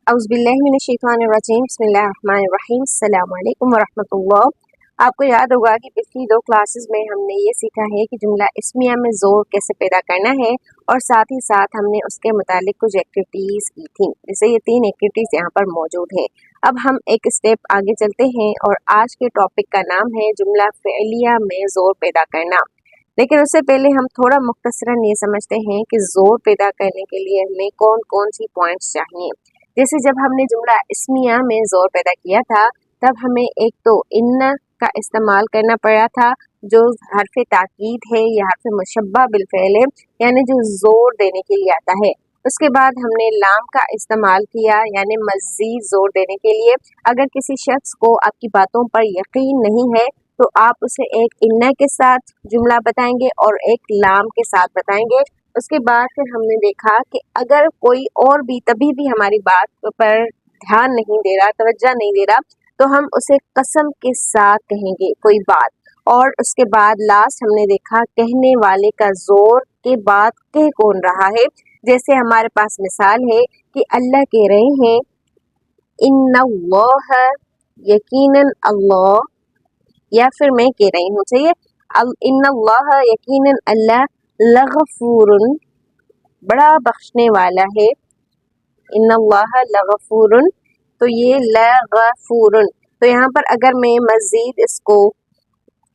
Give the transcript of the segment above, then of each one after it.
औज़ुबिल्लाहिमिनश्शैतानिर्रजीम बिस्मिल्लाहिर्रहमानिर्रहीम अस्सलामु अलैकुम वरहमतुल्लाह। आपको याद होगा कि पिछली 2 क्लासेस में हमने ये सीखा है कि जुमला इस्मिया में ज़ोर कैसे पैदा करना है और साथ ही साथ हमने उसके मुतालिक कुछ एक्टिविटीज़ की थी। जैसे ये 3 एक्टिविटीज़ यहाँ पर मौजूद हैं। अब हम एक स्टेप आगे चलते हैं और आज के टॉपिक का नाम है जुमला फ़िअलिया में ज़ोर पैदा करना। लेकिन उससे पहले हम थोड़ा मुख्तसरन ये समझते हैं कि ज़ोर पैदा करने के लिए हमें कौन कौन सी पॉइंट्स चाहिए। जैसे जब हमने जुमला इस्मिया में ज़ोर पैदा किया था तब हमें एक तो इन्ना का इस्तेमाल करना पड़ा था जो हर्फ ताकीद है या हर्फ मुशब्बा बिलफ़ेल है, यानी जो ज़ोर देने के लिए आता है। उसके बाद हमने लाम का इस्तेमाल किया यानी मज़ीद ज़ोर देने के लिए। अगर किसी शख्स को आपकी बातों पर यकीन नहीं है तो आप उसे एक इन्ना के साथ जुमला बताएंगे और एक लाम के साथ बताएंगे। उसके बाद फिर हमने देखा कि अगर कोई और भी तभी भी हमारी बात पर ध्यान नहीं दे रहा, तवज्जो नहीं दे रहा, तो हम उसे कसम के साथ कहेंगे कोई बात। और उसके बाद लास्ट हमने देखा कहने वाले का जोर के बाद कह कौन रहा है। जैसे हमारे पास मिसाल है कि अल्लाह कह रहे हैं इन्नल्लाह, यकीनन अल्लाह, या फिर मैं कह रही हूँ, चाहिए इन्नल्लाह यकीनन अल्लाह लगफूरुन, बड़ा बख्शने वाला है। इन्नल्लाह लगफूरुन, तो ये लगफूरुन, तो यहाँ पर अगर मैं मज़ीद इसको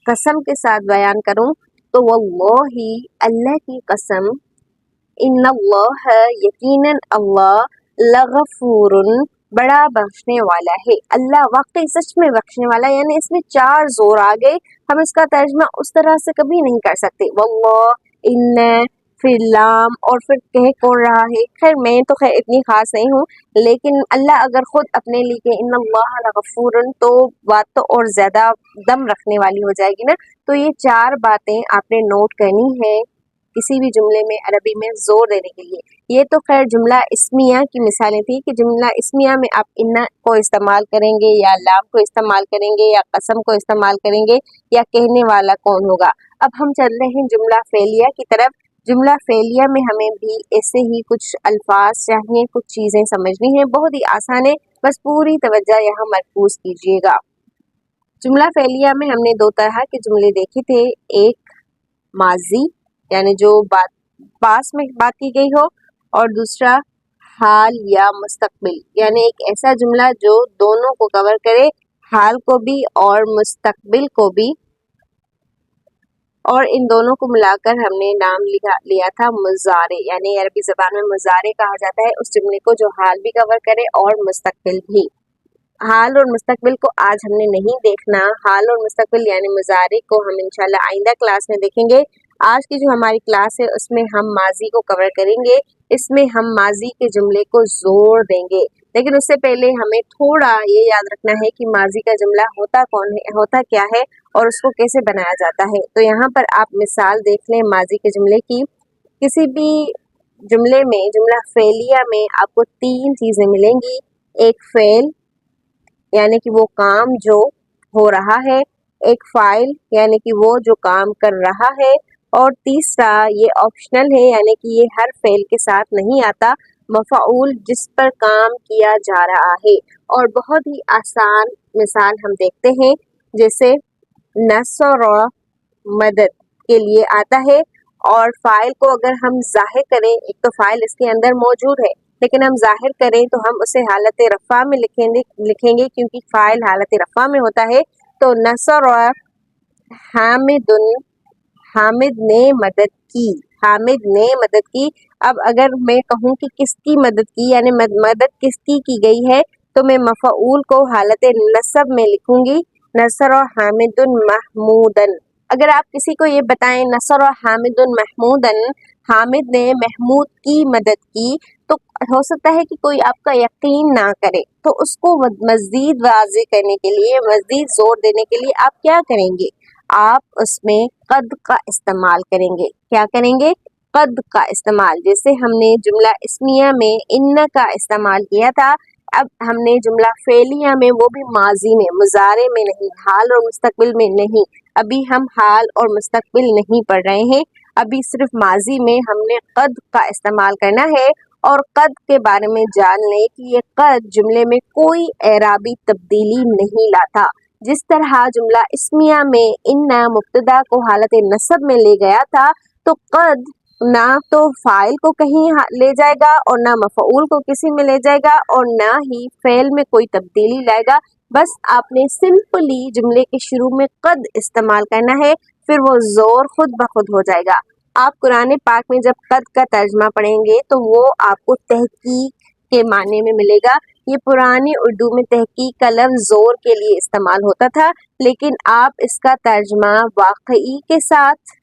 कसम के साथ बयान करूँ तो वल्लाही, अल्लाह की कसम, इन्नल्लाह यकीनन अल्लाह, लगफूरुन, बड़ा बख्शने वाला है। अल्लाह वाकई सच में बख्शने वाला, यानी इसमें 4 जोर आ गए। हम इसका तर्जमा उस तरह से कभी नहीं कर सकते। वल्लाह, इन्ना, फिर लाम और फिर कह कौन रहा है। खैर मैं तो खैर इतनी खास नहीं हूँ, लेकिन अल्लाह अगर खुद अपने लिए कहे इन्नल्लाह लगफूरुन तो बात तो और ज़्यादा दम रखने वाली हो जाएगी ना। तो ये 4 बातें आपने नोट करनी है किसी भी जुमले में अरबी में ज़ोर देने के लिए। ये तो खैर जुमला इस्मिया की मिसालें थी कि जुमला इस्मिया में आप इन्ना को इस्तेमाल करेंगे या लाम को इस्तेमाल करेंगे या कसम को इस्तेमाल करेंगे या कहने वाला कौन होगा। अब हम चल रहे हैं जुमला फ़ेलिया की तरफ। जुमला फ़ेलिया में हमें भी ऐसे ही कुछ अल्फाज चाहिए, कुछ चीज़ें समझनी है। बहुत ही आसान है, बस पूरी तवज्जो यहाँ मरकूज़ कीजिएगा। जुमला फ़ेलिया में हमने 2 तरह के जुमले देखे थे, एक माजी यानी जो बात पास में बात की गई हो, और दूसरा हाल या मुस्तकबिल यानी एक ऐसा जुमला जो दोनों को कवर करे, हाल को भी और मुस्तकबिल को भी। और इन दोनों को मिलाकर हमने नाम लिया था मुज़ारे, यानी अरबी ज़बान में मुज़ारे कहा जाता है उस जुमले को जो हाल भी कवर करे और मुस्तकबिल भी। हाल और मुस्तकबिल को आज हमने नहीं देखना। हाल और मुस्तकबिल यानी मुज़ारे को हम इंशाल्लाह आइंदा क्लास में देखेंगे। आज की जो हमारी क्लास है उसमें हम माजी को कवर करेंगे। इसमें हम माजी के जुमले को जोर देंगे, लेकिन उससे पहले हमें थोड़ा ये याद रखना है कि माजी का जुमला होता कौन है, होता क्या है और उसको कैसे बनाया जाता है। तो यहाँ पर आप मिसाल देख लें माजी के जुमले की। किसी भी जुमले में, जुमला फ़ेलिया में आपको 3 चीज़ें मिलेंगी। एक फ़ेल यानी कि वो काम जो हो रहा है, एक फ़ाइल यानी कि वो जो काम कर रहा है, और तीसरा ये ऑप्शनल है यानी कि ये हर फ़ेल के साथ नहीं आता, मफ़ऊल जिस पर काम किया जा रहा है। और बहुत ही आसान मिसाल हम देखते हैं, जैसे नसर, मदद के लिए आता है, और फ़ाइल को अगर हम ज़ाहिर करें, एक तो फ़ाइल इसके अंदर मौजूद है लेकिन हम ज़ाहिर करें तो हम उसे हालत रफ़ा में लिखेंगे क्योंकि फ़ाइल हालत रफ़ा में होता है। तो नसर हामिदुन, हामिद ने मदद की, हामिद ने मदद की। अब अगर मैं कहूँ कि किसकी मदद की यानी मदद किसकी की गई है, तो मैं मफ़ऊल को हालत नसब में लिखूंगी, नसर हामिदुन महमूदन। अगर आप किसी को ये बताएं नसर हामिदुन महमूदन, हामिद ने महमूद की मदद की, तो हो सकता है कि कोई आपका यकीन ना करे, तो उसको मज़ीद वाज़ेह करने के लिए, मज़ीद ज़ोर देने के लिए आप क्या करेंगे, आप उसमें कद का इस्तेमाल करेंगे। क्या करेंगे? कद का इस्तेमाल। जैसे हमने जुमला इस्मिया में इन्ना का इस्तेमाल किया था, अब हमने जुमला फ़ेलिया में, वो भी माजी में, मुज़ारे में नहीं, हाल और मुस्तकबिल में नहीं, अभी हम हाल और मुस्तकबिल नहीं पढ़ रहे हैं, अभी सिर्फ माजी में हमने कद का इस्तेमाल करना है। اور قد کے بارے میں جان لیں کہ یہ قد جملے میں کوئی اعرابی تبدیلی نہیں لاتا. جس طرح جملہ اسمیہ میں ان مبتدا کو حالت نصب میں لے گیا تھا، تو قد نہ تو فاعل کو کہیں لے جائے گا اور نہ مفعول کو کسی میں لے جائے گا اور نہ ہی فعل میں کوئی تبدیلی لائے گا. بس آپ نے سمپلی جملے کے شروع میں قد استعمال کرنا ہے، پھر وہ زور خود بخود ہو جائے گا. آپ قرآن پاک میں جب قد کا ترجمہ پڑھیں گے تو وہ آپ کو تحقیق کے معنی میں ملے گا. یہ پرانی اردو میں تحقیق کا لفظ زور کے لیے استعمال ہوتا تھا، لیکن آپ اس کا ترجمہ واقعی کے ساتھ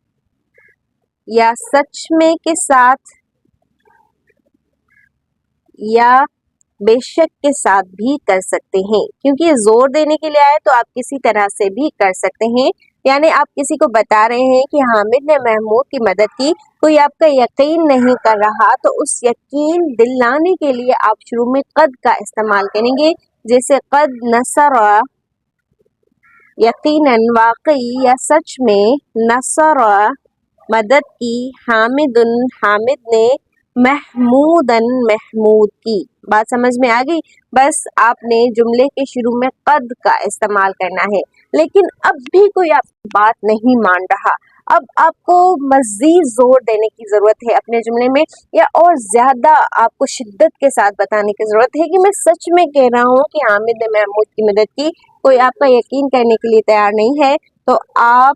یا سچ میں کے ساتھ یا بے شک کے ساتھ بھی کر سکتے ہیں، کیونکہ یہ زور دینے کے لیے آئے تو آپ کسی طرح سے بھی کر سکتے ہیں. یعنی آپ کسی کو بتا رہے ہیں کہ حامد نے محمود کی مدد کی، کوئی آپ کا یقین نہیں کر رہا تو اس یقین دلانے کے لیے آپ شروع میں قد کا استعمال کریں گے، جیسے قد نصر، یقیناً، واقعی یا سچ میں، نصر مدد کی، حامد حامد نے، محمودن محمود کی. بات سمجھ میں آ گئی؟ بس آپ نے جملے کے شروع میں قد کا استعمال کرنا ہے. لیکن اب بھی کوئی آپ کی بات نہیں مان رہا، اب آپ کو مزید زور دینے کی ضرورت ہے اپنے جملے میں، یا اور زیادہ آپ کو شدت کے ساتھ بتانے کی ضرورت ہے کہ میں سچ میں کہہ رہا ہوں کہ حامد نے محمود کی مدد کی، کوئی آپ کا یقین کرنے کے لیے تیار نہیں ہے، تو آپ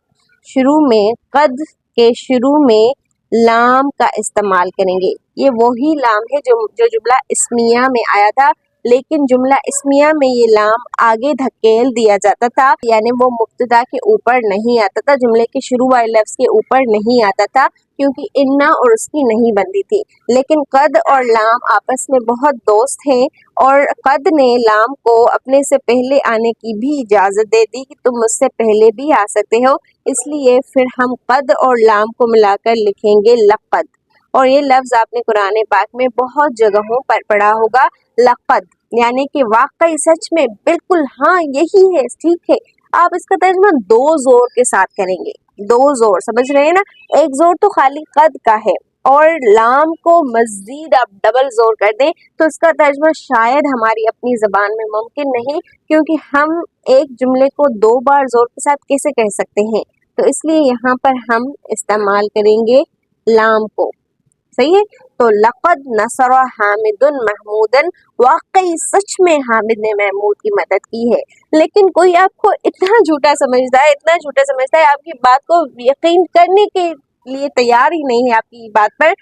شروع میں قد کے شروع میں لام کا استعمال کریں گے. یہ وہی لام ہے جو جملہ اسمیہ میں آیا تھا، لیکن جملہ اسمیہ میں یہ لام آگے دھکیل دیا جاتا تھا، یعنی وہ مبتدا کے اوپر نہیں آتا تھا، جملے کے شروع والے لفظ کے اوپر نہیں آتا تھا، کیونکہ انا اور اس کی نہیں بنتی تھی. لیکن قد اور لام آپس میں بہت دوست ہیں، اور قد نے لام کو اپنے سے پہلے آنے کی بھی اجازت دے دی کہ تم مجھ سے پہلے بھی آ سکتے ہو. اس لیے پھر ہم قد اور لام کو ملا کر لکھیں گے لقد. اور یہ لفظ آپ نے قرآن پاک میں بہت جگہوں پر پڑھا ہوگا، لقد، یعنی کہ واقعی، سچ میں، بالکل، ہاں یہی ہے، ٹھیک ہے. آپ اس کا ترجمہ دو زور کے ساتھ کریں گے، دو زور، سمجھ رہے ہیں نا؟ ایک زور تو خالی قد کا ہے، اور لام کو مزید آپ ڈبل زور کر دیں تو اس کا ترجمہ شاید ہماری اپنی زبان میں ممکن نہیں، کیونکہ ہم ایک جملے کو دو بار زور کے ساتھ کیسے کہہ سکتے ہیں؟ تو اس لیے یہاں پر ہم استعمال کریں گے لام کو. صحیح ہے؟ تو لقد نصر حامد محمودن، واقعی سچ میں حامد نے محمود کی مدد کی ہے. لیکن کوئی آپ کو اتنا جھوٹا سمجھتا ہے، اتنا جھوٹا سمجھتا ہے، آپ کی بات کو یقین کرنے کے لیے تیار ہی نہیں ہے آپ کی بات پر،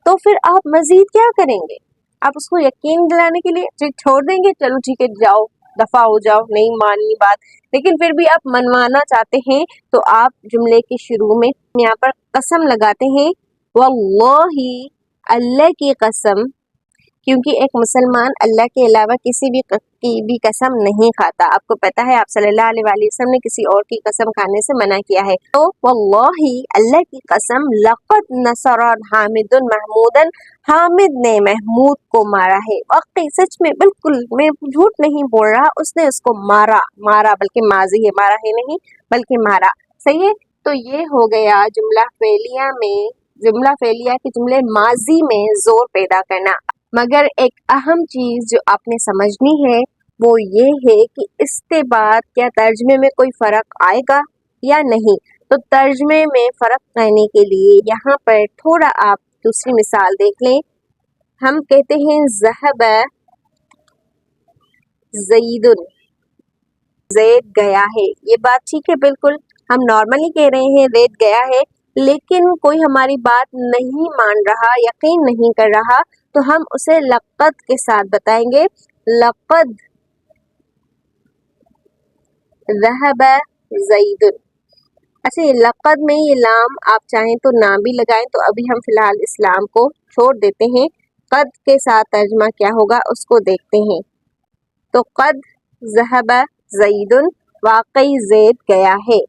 تو پھر آپ مزید کیا کریں گے؟ آپ اس کو یقین دلانے کے لیے چھوڑ دیں گے، چلو ٹھیک ہے، جاؤ، دفع ہو جاؤ، نہیں ماننی بات. لیکن پھر بھی آپ منوانا چاہتے ہیں تو آپ جملے کے شروع میں یہاں پر قسم لگاتے ہیں، واللہ، اللہ کی قسم، کیونکہ ایک مسلمان اللہ کے علاوہ کسی بھی قسم نہیں کھاتا. آپ کو پتا ہے آپ صلی اللہ علیہ وآلہ وسلم نے کسی اور کی قسم کھانے سے منع کیا ہے. تو واللہ، اللہ کی قسم، لقد نصر حامد محمودن، حامد نے محمود کو مارا ہے. واقعی سچ میں، بالکل، میں جھوٹ نہیں بول رہا، اس نے اس کو مارا بلکہ ماضی ہے، مارا ہے نہیں بلکہ مارا. صحیح ہے؟ تو یہ ہو گیا جملہ فعلیہ کے جملے ماضی میں زور پیدا کرنا. مگر ایک اہم چیز جو آپ نے سمجھنی ہے وہ یہ ہے کہ اس کے بعد کیا ترجمے میں کوئی فرق آئے گا یا نہیں. تو ترجمے میں فرق کرنے کے لیے یہاں پر تھوڑا آپ دوسری مثال دیکھ لیں. ہم کہتے ہیں ذهب زید، زید گیا ہے. یہ بات ٹھیک ہے، بالکل ہم نارملی کہہ رہے ہیں زید گیا ہے، لیکن کوئی ہماری بات نہیں مان رہا، یقین نہیں کر رہا، تو ہم اسے لقد کے ساتھ بتائیں گے، لقد ذهب زید. اچھا، یہ لقد میں یہ لام آپ چاہیں تو نہ بھی لگائیں، تو ابھی ہم فی الحال اس لام کو چھوڑ دیتے ہیں. قد کے ساتھ ترجمہ کیا ہوگا اس کو دیکھتے ہیں. تو قد ذهب زید، واقعی زید گیا ہے.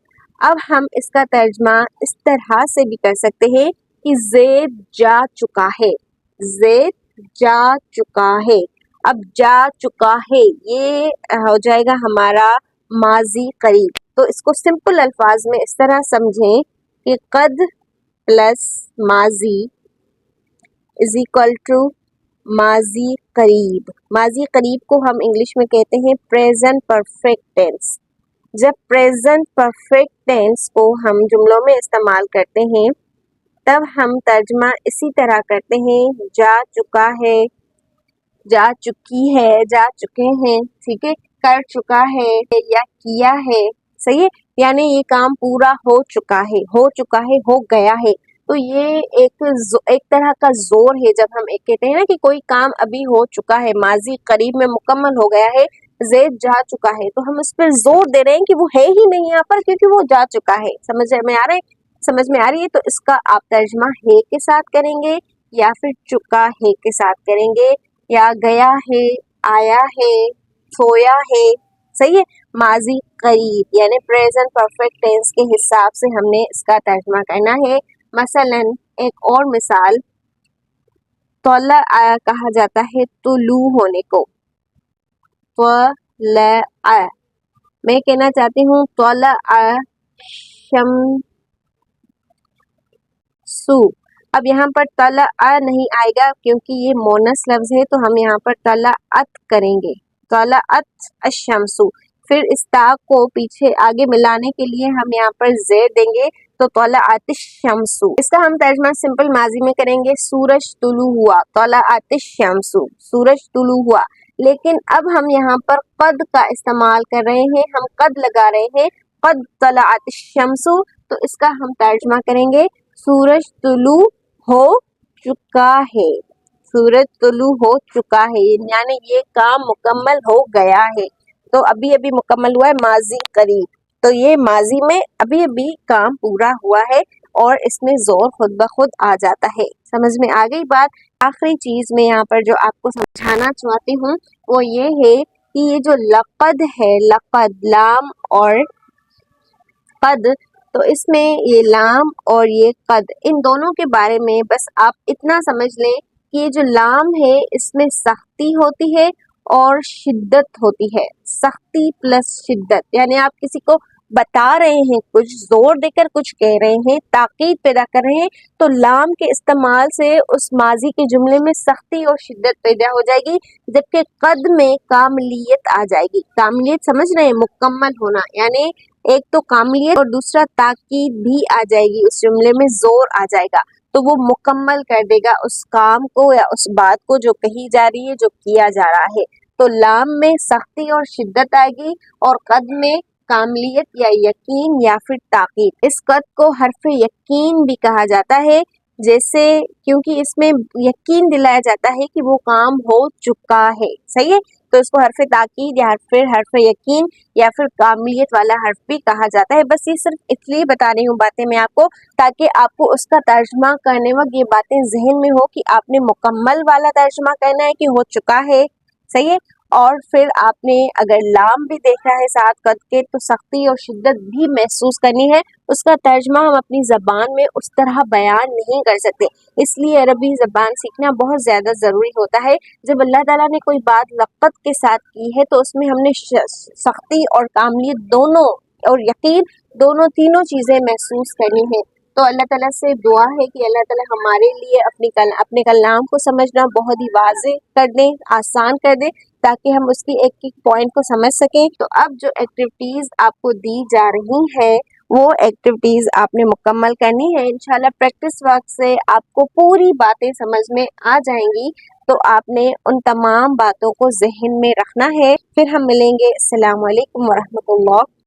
اب ہم اس کا ترجمہ اس طرح سے بھی کر سکتے ہیں کہ زید جا چکا ہے، زید جا چکا ہے. اب جا چکا ہے یہ ہو جائے گا ہمارا ماضی قریب. تو اس کو سمپل الفاظ میں اس طرح سمجھیں کہ قد پلس ماضی از اکول ٹو माजी करीब। माजी करीब को हम इंग्लिश में कहते हैं प्रेजेंट परफेक्ट टेंस। जब प्रेजेंट परफेक्ट टेंस को हम जुमलों में इस्तेमाल करते हैं तब हम तर्जमा इसी तरह करते हैं जा चुका है, जा चुकी है, जा चुके हैं, ठीक है, कर चुका है या किया है, सही है, यानी ये काम पूरा हो चुका है, हो गया है। तो ये एक तरह का जोर है जब हम एक कहते हैं ना कि कोई काम अभी हो चुका है, माजी करीब में मुकम्मल हो गया है, ज़ैद जा चुका है, तो हम इस पर जोर दे रहे हैं कि वो है ही नहीं यहाँ पर क्योंकि वो जा चुका है। समझ में आ रही है? तो इसका आप तर्जमा है के साथ करेंगे या फिर चुका है के साथ करेंगे या गया है, आया है, सोया है, सही है। माजी करीब यानी प्रेजेंट परफेक्ट टेंस के हिसाब से हमने इसका तर्जमा करना है। मसलन एक और मिसाल, तौला आया कहा जाता है तुलू होने को, तौला आया, मैं कहना चाहती हूँ तौला आया शमसु। अब यहाँ पर तला आ नहीं आएगा क्योंकि ये मोनस लफ्ज है, तो हम यहाँ पर तला अत करेंगे, तला अत अशमसु। फिर इस ता को पीछे आगे मिलाने के लिए हम यहाँ पर ज़ेर देंगे, तो तौला आतिश शमसु। इसका हम तर्जमा सिंपल माजी में करेंगे, सूरज तुलू हुआ, तौला आतिश शमसु, सूरज तुलू हुआ। लेकिन अब हम यहाँ पर कद का इस्तेमाल कर रहे हैं, हम कद लगा रहे हैं, कद तला आतिश शमसु, तो इसका हम तर्जमा करेंगे सूरज तुलू हो चुका है, सूरज तुलू हो चुका है, यानी ये काम मुकम्मल हो गया है। तो अभी अभी मुकम्मल हुआ है, माजी करीब, तो ये माजी में अभी अभी काम पूरा हुआ है और इसमें जोर खुद ब खुद आ जाता है। समझ में आ गई बात? आखिरी चीज में यहाँ पर जो आपको समझाना चाहती हूँ वो ये है कि ये जो लक़द है, लक़द लाम और कद, तो इसमें ये लाम और ये कद, इन दोनों के बारे में बस आप इतना समझ लें कि ये जो लाम है इसमें सख्ती होती है और शिद्दत होती है, सख्ती प्लस शिद्दत, यानी आप किसी को बता रहे हैं, कुछ जोर देकर कुछ कह रहे हैं, ताकीद पैदा कर रहे हैं, तो लाम के इस्तेमाल से उस माजी के जुमले में सख्ती और शिद्दत पैदा हो जाएगी, जबकि कद में कामलियत आ जाएगी। कामलियत समझ रहे हैं? मुकम्मल होना, यानी एक तो कामलियत और दूसरा ताकीद भी आ जाएगी, उस जुमले में जोर आ जाएगा, तो वो मुकम्मल कर देगा उस काम को या उस बात को जो कही जा रही है, जो किया जा रहा है। तो लाम में सख्ती और शिद्दत आएगी और कद में कामलियत या यकीन या फिर ताकीद। इस कद को हर्फ यकीन भी कहा जाता है, जैसे क्योंकि इसमें यकीन दिलाया जाता है कि वो काम हो चुका है, सही है, तो इसको हर्फ ताकीद या फिर हर्फ यकीन या फिर कामलियत वाला हर्फ भी कहा जाता है। बस ये सिर्फ इसलिए बता रही हूँ बातें मैं आपको, ताकि आपको उसका तर्जमा करने वक्त ये बातें जहन में हो कि आपने मुकम्मल वाला तर्जमा करना है कि हो चुका है, सही है। और फिर आपने अगर लाम भी देखा है साथ कद के, तो सख्ती और शिद्दत भी महसूस करनी है, उसका तर्जमा हम अपनी ज़बान में उस तरह बयान नहीं कर सकते, इसलिए अरबी ज़बान सीखना बहुत ज़्यादा ज़रूरी होता है। जब अल्लाह ताला ने कोई बात लक़द के साथ की है तो उसमें हमने सख्ती और कामलियत दोनों और यकीन दोनों तीनों चीज़ें महसूस करनी है। तो अल्लाह ताला से दुआ है कि अल्लाह ताला हमारे लिए अपने कलाम को समझना बहुत ही वाज़ेह कर दें, आसान कर दें, ताकि हम उसकी एक एक पॉइंट को समझ सकें। तो अब जो एक्टिविटीज़ आपको दी जा रही है वो एक्टिविटीज़ आपने मुकम्मल करनी है। इंशाल्लाह प्रैक्टिस वक्त से आपको पूरी बातें समझ में आ जाएंगी, तो आपने उन तमाम बातों को जहन में रखना है। फिर हम मिलेंगे। अस्सलाम वालेकुम वरहमतुल्लाह।